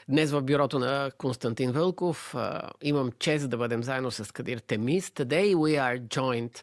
Днес в бюрото на Константин Вълков имам чест да бъдем заедно с Кадир Темиз. Today we are joined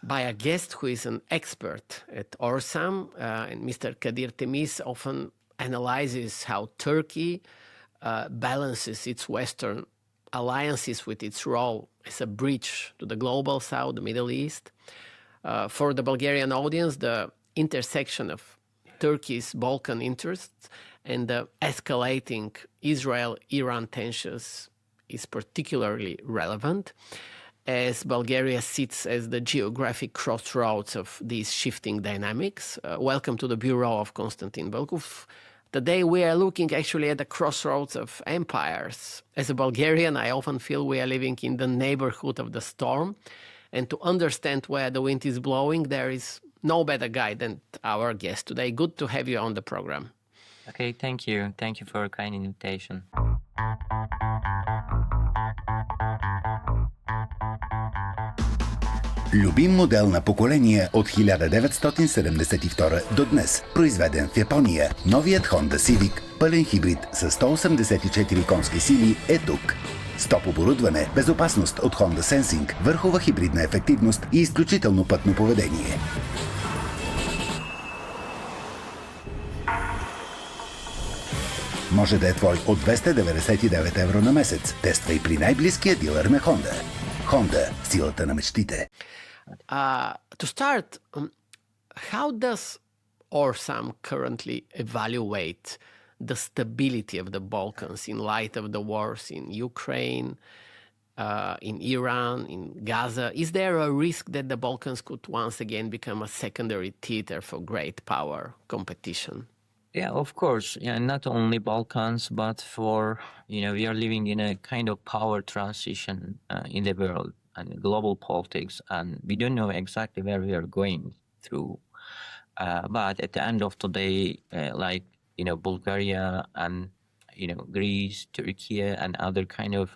by a guest who is an expert at ОРСАМ, and Mr. Kadir Temиz often analyzes how Turkey balances its Western alliances with its role as a bridge to the global South, the Middle East. For the Bulgarian audience, the intersection of Turkey's Balkan interests and the escalating Israel-Iran tensions is particularly relevant, as Bulgaria sits as the geographic crossroads of these shifting dynamics. Welcome to the Bureau of Konstantin Vълkов. Today we are looking actually at the crossroads of empires. As a Bulgarian, I often feel we are living in the neighborhood of the storm, and to understand where the wind is blowing, there is no better guide than our guest today. Good to have you on the program. Okay, thank you. Thank you for a kind invitation. Любим модел на поколение от 1972 до днес. Произведен в Япония, новият Honda Civic, пълен хибрид с 184 конски сили е тук. С топ оборудване, безопасност от Honda Sensing, върхова хибридна ефективност и изключително пътно поведение. Може да е твой от 299 евро на месец. Тествай при най-близкия дилър на Honda. Honda – силата на мечтите. To start, how does ОРСАМ currently evaluate the stability of the Balkans in light of the wars in Ukraine, in Iran, in Gaza? Is there a risk that the Balkans could once again become a secondary theater for great power competition? Yeah, of course. Yeah, not only Balkans, but we are living in a kind of power transition in the world and global politics, and we don't know exactly where we are going through. But at the end of the day, Bulgaria and Greece, Turkey, and other kind of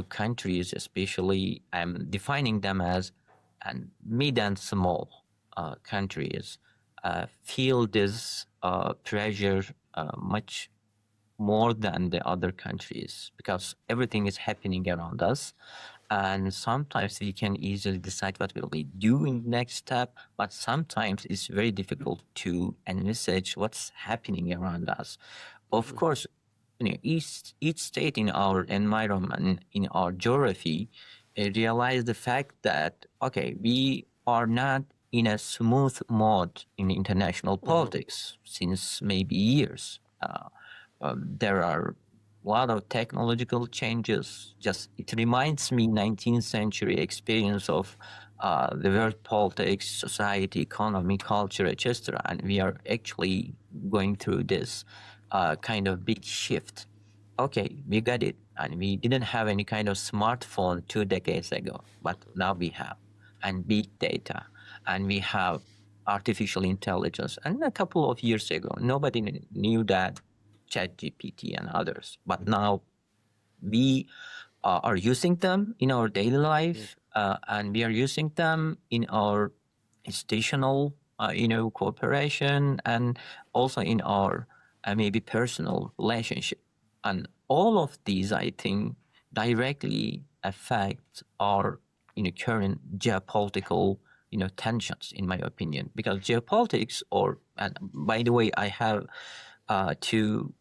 countries, especially, I'm defining them as mid and small countries. Feel this pressure much more than the other countries because everything is happening around us, and sometimes we can easily decide what we'll be doing next step, but sometimes it's very difficult to envisage what's happening around us. Of course, each state in our environment, in our geography, realize the fact that we are not in a smooth mode in international politics since maybe years. There are a lot of technological changes. It reminds me 19th century experience of the world politics, society, economy, culture, etc. And we are actually going through this kind of big shift. Okay, we got it. And we didn't have any kind of smartphone 2 decades ago, but now we have. And big data. And we have artificial intelligence. And a couple of years ago, nobody knew that ChatGPT and others. But now we are using them in our daily life, and we are using them in our institutional, cooperation, and also in our maybe personal relationship. And all of these, I think, directly affect our current geopolitical tensions, in my opinion, because geopolitics, and by the way, I have to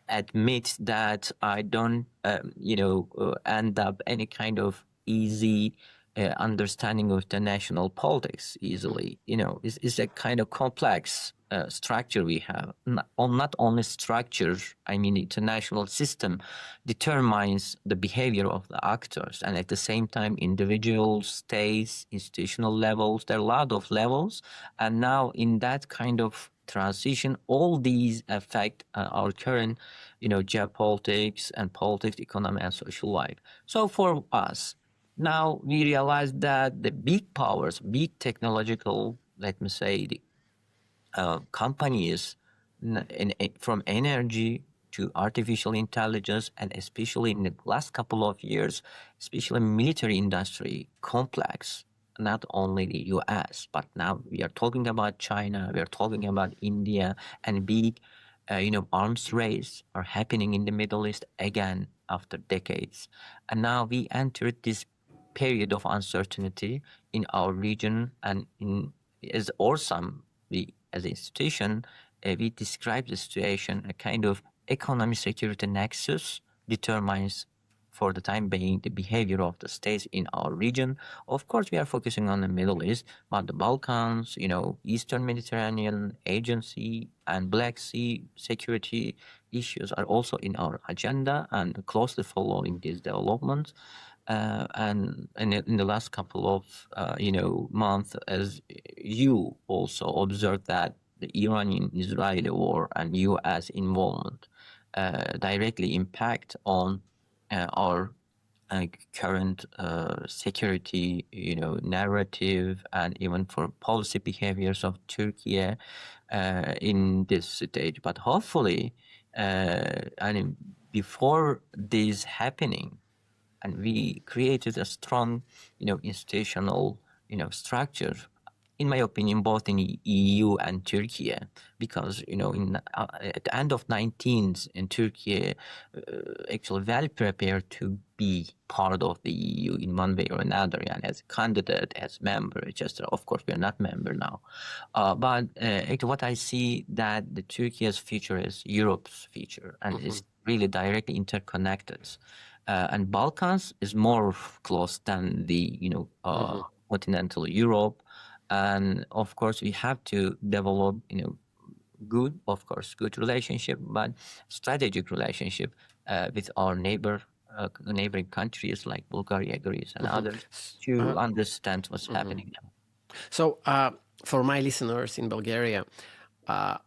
admit that I don't, end up any kind of easy understanding of the national politics easily. It's a kind of complex structure we have. Not only structure, I mean international system determines the behavior of the actors, and at the same time individuals, states, institutional levels, there are a lot of levels, and now in that kind of transition, all these affect our current geopolitics and politics, economy, and social life. So for us, now we realize that the big powers, big technological, let me say, companies from energy to artificial intelligence, and especially in the last couple of years, especially military industry, complex, not only the US, but now we are talking about China, we are talking about India, and big arms race are happening in the Middle East again after decades. And now we entered this period of uncertainty in our region, and as ОРСАМ, we as an institution, we describe the situation, a kind of economic security nexus determines for the time being the behavior of the states in our region. Of course, we are focusing on the Middle East, but the Balkans, Eastern Mediterranean Agency and Black Sea security issues are also in our agenda and closely following these developments. And in the last couple of months, as you also observed, that the Iranian-Israeli war and U.S. involvement directly impact on our current security, narrative, and even for policy behaviors of Turkey in this stage. But hopefully, before this happening, and we created a strong, institutional, structure, in my opinion, both in the EU and Turkey, because, at the end of 19th, in Turkey, actually well prepared to be part of the EU in one way or another, and as a candidate, as member, etc. Of course, we are not member now. But actually what I see that the Turkey's future is Europe's future, and is really directly interconnected. And Balkans is more close than the, continental Europe. And of course, we have to develop, good relationship, but strategic relationship with our neighboring countries like Bulgaria, Greece, and others to understand what's happening now. So, for my listeners in Bulgaria,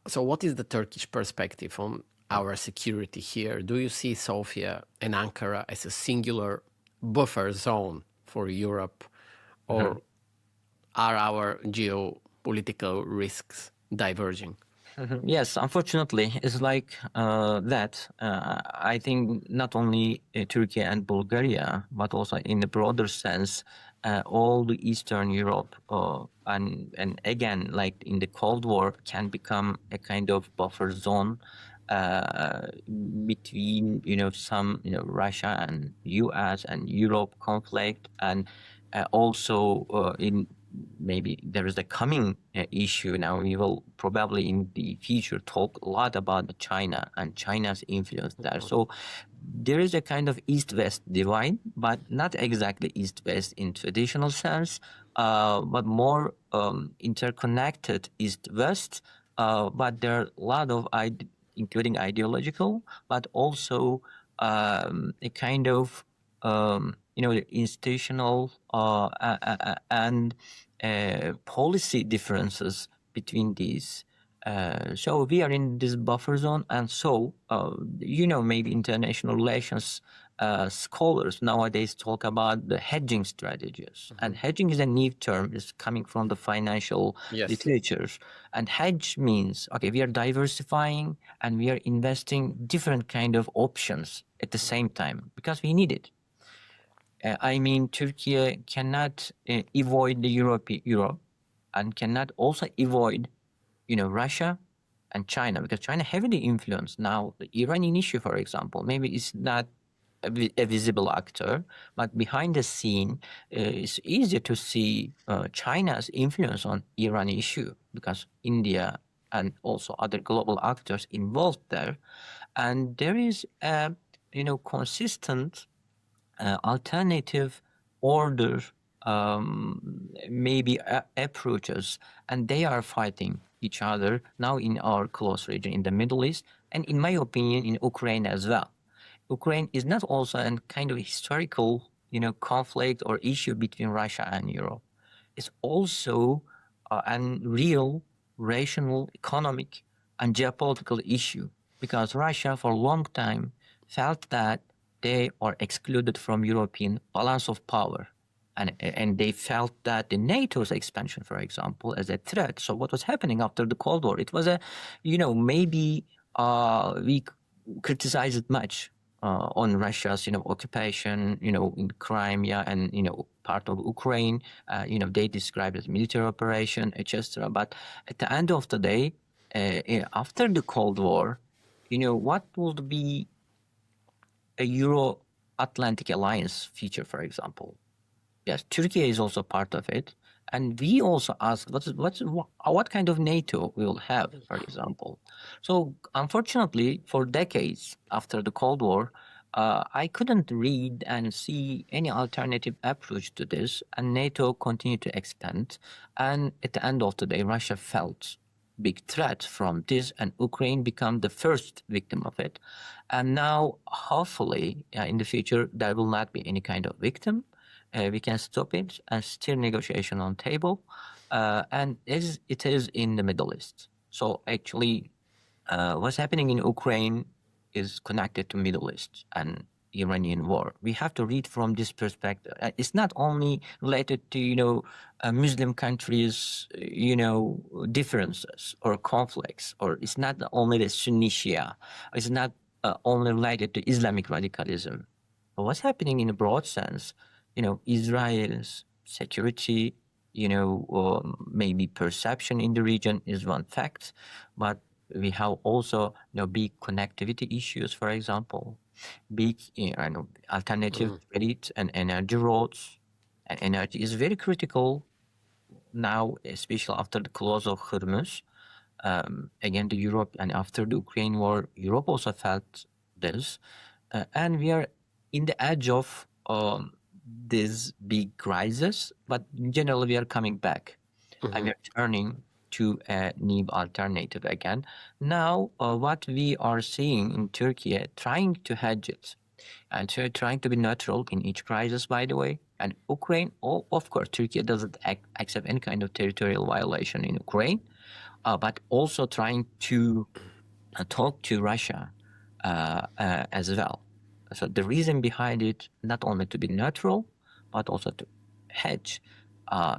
so what is the Turkish perspective on our security here? Do you see Sofia and Ankara as a singular buffer zone for Europe, or are our geopolitical risks diverging? Yes, unfortunately, it's like that. I think not only Turkey and Bulgaria, but also in the broader sense, all the Eastern Europe, and again, like in the Cold War, can become a kind of buffer zone between, some, Russia and U.S. and Europe conflict, and also in maybe there is a coming issue now. We will probably in the future talk a lot about China and China's influence there. So there is a kind of East-West divide, but not exactly East-West in traditional sense, but more interconnected East-West. But there are a lot of, including ideological, but also a kind of institutional and policy differences between these. So we are in this buffer zone, and so maybe international relations scholars nowadays talk about the hedging strategies. And hedging is a new term, it's coming from the financial literatures. And hedge means, okay, we are diversifying and we are investing different kind of options at the same time because we need it. Turkey cannot avoid the Europe and cannot also avoid, Russia and China, because China heavily influenced now the Iranian issue, for example. Maybe it's not a visible actor, but behind the scene, it's easier to see China's influence on Iran issue because India and also other global actors involved there. And there is a, consistent alternative order, maybe approaches, and they are fighting each other now in our close region in the Middle East, and in my opinion in Ukraine as well. Ukraine is not also a kind of historical, conflict or issue between Russia and Europe. It's also a real, rational, economic and geopolitical issue because Russia for a long time felt that they are excluded from European balance of power. And they felt that the NATO's expansion, for example, as a threat. So what was happening after the Cold War? It was maybe we criticized it much on Russia's, occupation, in Crimea and, part of Ukraine. They described it as military operation, etc. But at the end of the day, after the Cold War, what would be a Euro-Atlantic alliance feature, for example? Yes, Turkey is also part of it. And we also ask, what kind of NATO we will have, for example. So unfortunately, for decades after the Cold War, I couldn't read and see any alternative approach to this, and NATO continued to expand. And at the end of the day, Russia felt big threat from this, and Ukraine became the first victim of it. And now, hopefully, in the future, there will not be any kind of victim. We can stop it and still negotiation on table, and as it is in the Middle East. So actually, what's happening in Ukraine is connected to Middle East and Iranian war. We have to read from this perspective. It's not only related to Muslim countries, differences or conflicts, or it's not only the Sunni Shia. It's not only related to Islamic radicalism. But what's happening in a broad sense? Israel's security, maybe perception in the region is one fact, but we have also, big connectivity issues, for example, big, alternative credit and energy roads, and energy is very critical now, especially after the close of Hormuz. Again, the Europe, and after the Ukraine war, Europe also felt this, and we are in the edge of this big crisis, but generally we are coming back and we are turning to a new alternative again. Now, what we are seeing in Turkey, trying to hedge it and trying to be neutral in each crisis, by the way, and Ukraine, of course, Turkey doesn't accept any kind of territorial violation in Ukraine, but also trying to talk to Russia as well. So the reason behind it, not only to be neutral, but also to hedge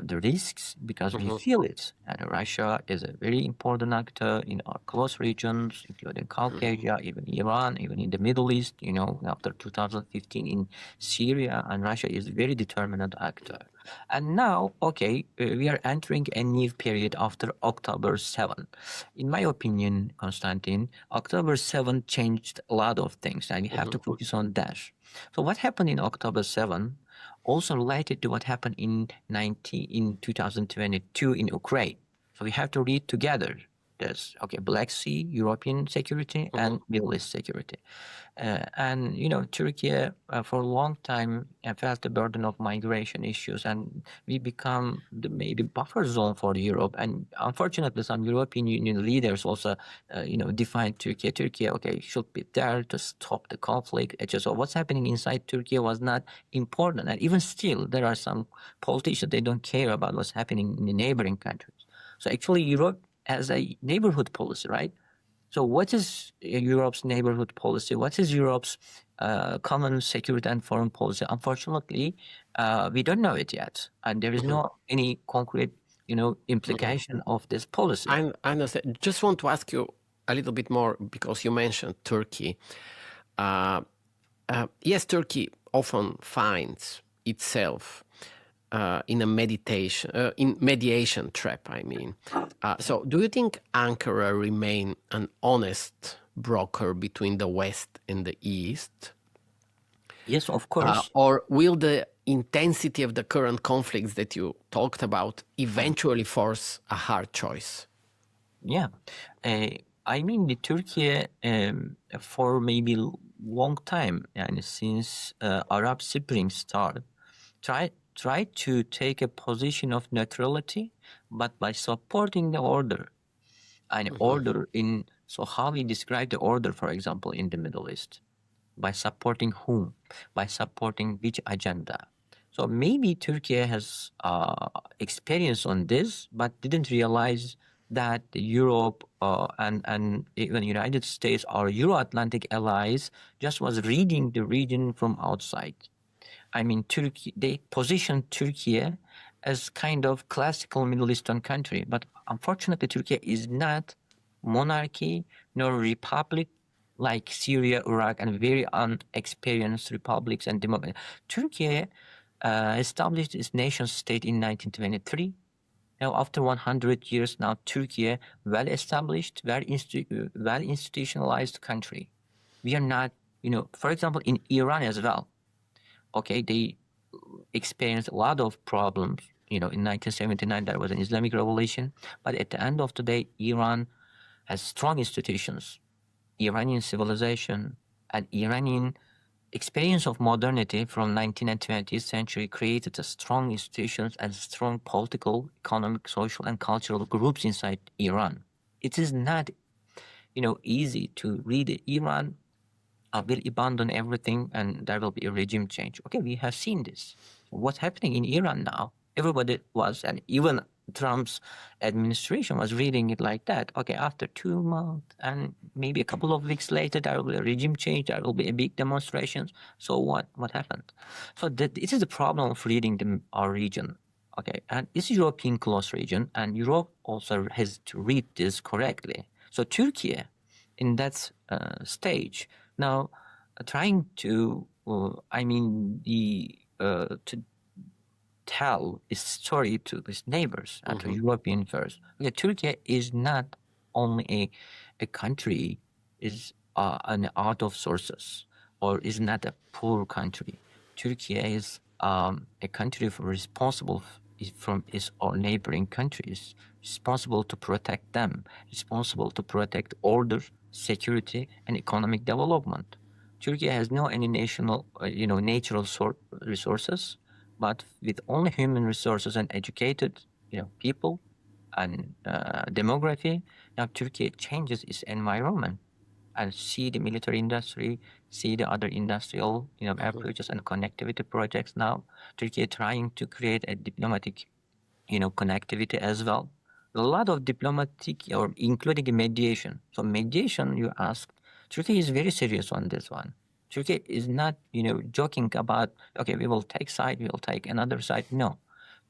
the risks, because we feel it. And Russia is a very important actor in our close regions, including Caucasia, even Iran, even in the Middle East, after 2015 in Syria, and Russia is a very determined actor. And now, we are entering a new period after October 7. In my opinion, Konstantin, October 7 changed a lot of things, and we have to focus on that. So what happened in October 7 also related to what happened in 2022 in Ukraine. So we have to read together. There's Black Sea, European security, and Middle East security. And Turkey for a long time felt the burden of migration issues, and we become the maybe buffer zone for Europe. And unfortunately, some European Union leaders also defined Turkey. Turkey, should be there to stop the conflict. So what's happening inside Turkey was not important. And even still, there are some politicians, they don't care about what's happening in the neighboring countries. So actually, Europe has a neighborhood policy, right? So what is Europe's neighborhood policy? What is Europe's common security and foreign policy? Unfortunately, we don't know it yet. And there is no any concrete, implication of this policy. I understand. Just want to ask you a little bit more, because you mentioned Turkey. Yes, Turkey often finds itself in a mediation trap, I mean. So do you think Ankara remain an honest broker between the West and the East? Yes, of course. Or will the intensity of the current conflicts that you talked about eventually force a hard choice? Yeah. I mean, the Turkey, for maybe long time, and since Arab Spring started, try to take a position of neutrality, but by supporting the order. And order so how we describe the order, for example, in the Middle East? By supporting whom? By supporting which agenda? So maybe Turkey has experience on this, but didn't realize that Europe and even United States, our Euro-Atlantic allies, just was reading the region from outside. I mean, Turkey, they positioned Turkey as kind of classical Middle Eastern country, but unfortunately, Turkey is not monarchy nor republic like Syria, Iraq, and very unexperienced republics and democracies. Turkey established its nation state in 1923, Now, after 100 years now, Turkey, well-established, well-institutionalized country. We are not, for example, in Iran as well. Okay, they experienced a lot of problems. In 1979, there was an Islamic revolution. But at the end of the day, Iran has strong institutions. Iranian civilization and Iranian experience of modernity from 19th and 20th century created a strong institutions and strong political, economic, social, and cultural groups inside Iran. It is not, easy to read Iran will abandon everything and there will be a regime change. Okay, we have seen this. What's happening in Iran now? Everybody was, and even Trump's administration was reading it like that. Okay, after 2 months and maybe a couple of weeks later, there will be a regime change. There will be a big demonstrations. So what happened? So this is the problem of reading our region. Okay, and it's a European close region, and Europe also has to read this correctly. So Turkey, in that stage, now trying to, to tell its story to its neighbors and to European first. Okay, Turkey is not only a country, is an out of sources, or is not a poor country. Turkey is a country responsible from its own neighboring countries, responsible to protect them, responsible to protect order, security, and economic development. Turkey has no any natural resources, but with only human resources and educated, people and demography, now Turkey changes its environment and see the military industry, see the other industrial, approaches and connectivity projects. Now Turkey is trying to create a diplomatic, connectivity as well. A lot of diplomatic, or including mediation. So mediation, you asked, Turkey is very serious on this one. Turkey is not, joking about, okay, we will take side, we will take another side. No,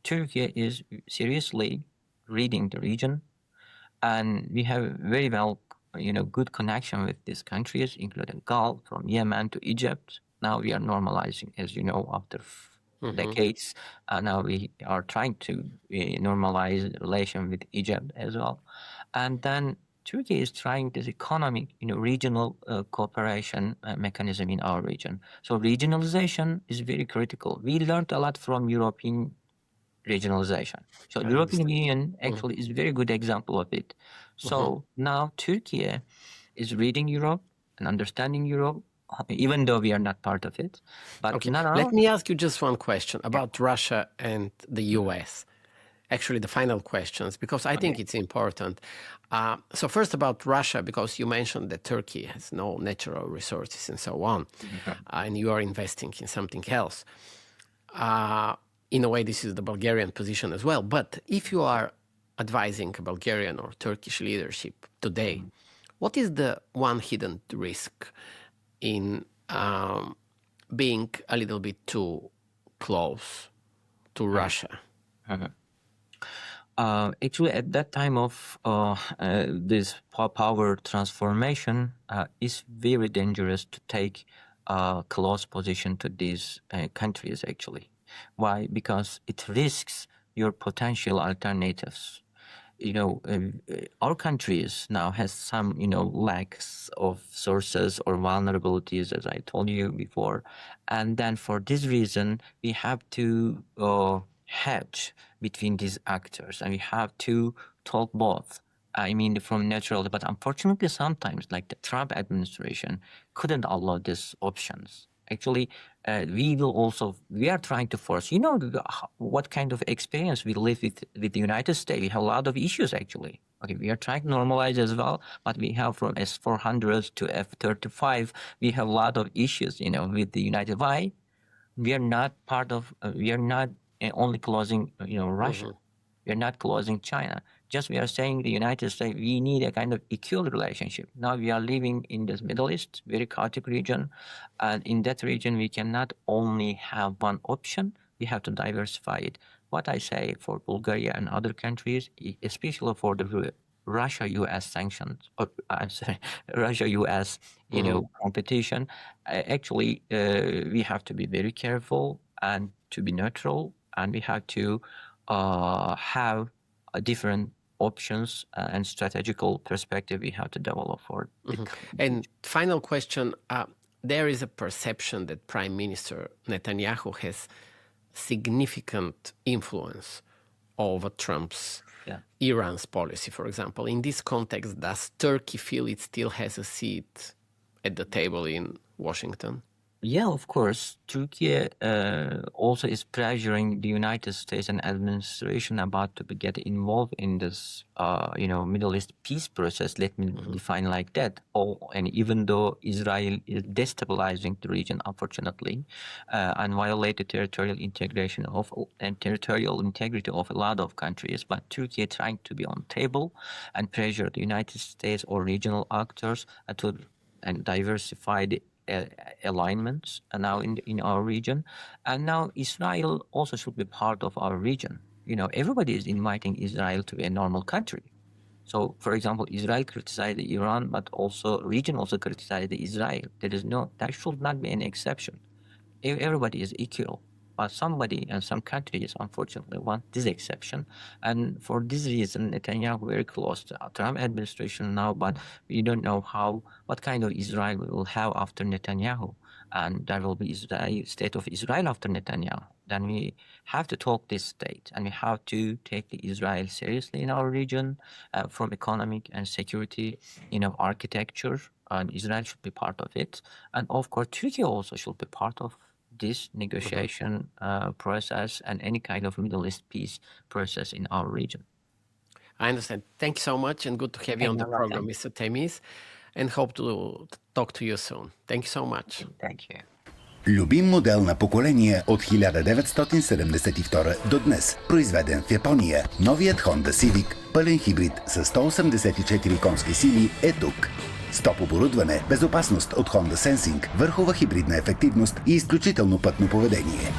Turkey is seriously reading the region, and we have very well, good connection with these countries, including Gulf, from Yemen to Egypt. Now we are normalizing, as you know, after decades. Now we are trying to normalize the relation with Egypt as well. And then Turkey is trying this economic, regional cooperation mechanism in our region. So regionalization is very critical. We learned a lot from European regionalization. So the European Union actually is a very good example of it. So now Turkey is reading Europe and understanding Europe, even though we are not part of it. But okay, let me ask you just one question about Russia and the US. Actually, the final questions, because I think it's important. So first about Russia, because you mentioned that Turkey has no natural resources and so on, and you are investing in something else. In a way, this is the Bulgarian position as well. But if you are advising a Bulgarian or Turkish leadership today, what is the one hidden risk in being a little bit too close to Russia? Actually, at that time of this power transformation, it's very dangerous to take a close position to these countries, actually. Why? Because it risks your potential alternatives. Our countries now has some, lacks of sources or vulnerabilities, as I told you before. And then for this reason, we have to hedge between these actors, and we have to talk both. From natural, but unfortunately, sometimes, like the Trump administration, couldn't allow these options. Actually, we are trying to force, what kind of experience we live with the United States. We have a lot of issues, actually. Okay, we are trying to normalize as well, but we have from S-400 to F-35, we have a lot of issues, with the United. Why? We are not part of, we are not only closing, Russia. We are not closing China. Just we are saying the United States, we need a kind of equal relationship. Now we are living in this Middle East, very chaotic region. And in that region, we cannot only have one option. We have to diversify it. What I say for Bulgaria and other countries, especially for the Russia-US sanctions, or I'm sorry, Russia-US, competition, actually, we have to be very careful and to be neutral. And we have to have different options and strategical perspective we have to develop for it. And final question, there is a perception that Prime Minister Netanyahu has significant influence over Trump's Iran's policy, for example. In this context, does Turkey feel it still has a seat at the table in Washington? Yeah, of course. Turkey also is pressuring the United States and administration about to get involved in this, Middle East peace process. Let me define like that. And even though Israel is destabilizing the region, unfortunately, and violate the territorial integration and territorial integrity of a lot of countries, but Turkey trying to be on table and pressure the United States or regional actors to diversify the alignments now in our region, and now Israel also should be part of our region. Everybody is inviting Israel to be a normal country. So, for example, Israel criticized Iran, but also region also criticized Israel. That should not be an exception. Everybody is equal. But somebody and some countries, unfortunately, want this exception. And for this reason, Netanyahu very close to the Trump administration now, but we don't know what kind of Israel we will have after Netanyahu. And there will be state of Israel after Netanyahu. Then we have to talk this state, and we have to take the Israel seriously in our region from economic and security, architecture, and Israel should be part of it. And of course, Turkey also should be part of this negotiation process and any kind of Middle East peace process in our region. I understand. Thank you so much, and good to have you on the program, Mr. Temиz, and hope to talk to you soon. Thank you so much. Thank you. Любим модел на поколение от 1972 до днес. Произведен в Япония. Новият Honda Civic, пълен хибрид с 184 конски сили е тук. С топ оборудване, безопасност от Honda Sensing, върхова хибридна ефективност и изключително пътно поведение.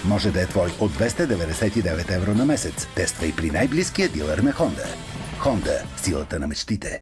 Може да е твой от 299 евро на месец. Тествай при най-близкия дилър на Honda. Honda – силата на мечтите.